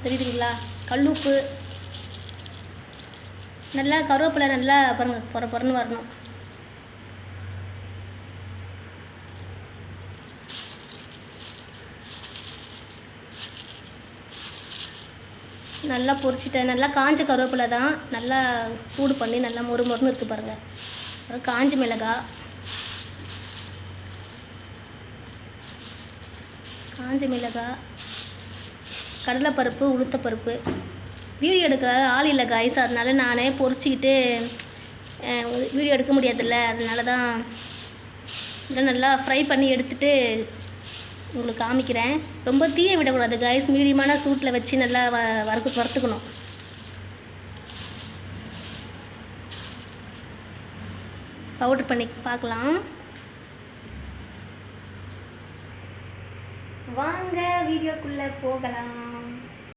தெரியுதுங்களா? கல்லுப்பு, நல்லா கருவேப்பிலை நல்லா பாருங்கள் பொற பொறன்னு வரணும். நல்லா பொரிச்சிட்டேன். நல்லா காஞ்ச கருவேப்பிலை தான், நல்லா சூடு பண்ணி நல்லா மொறு மொறுன்னு இருக்குது பாருங்கள். அப்புறம் காஞ்ச மிளகாய், கடலைப்பருப்பு, உளுத்தப்பருப்பு. வீடியோ எடுக்க ஆள் இல்லை காய்ஸ், அதனால நானே பொரிச்சிக்கிட்டு வீடியோ எடுக்க முடியாதுல்ல, அதனால தான் இதெல்லாம் நல்லா ஃப்ரை பண்ணி எடுத்துகிட்டு உங்களுக்கு காமிக்கிறேன். ரொம்ப தீய விடக்கூடாது காய்ஸ், மீடியமான சூட்டில் வச்சு நல்லா வறுத்துக்கணும். பவுடர் பண்ணி பார்க்கலாம் வாங்க, வீடியோக்குள்ளே போகலாம்.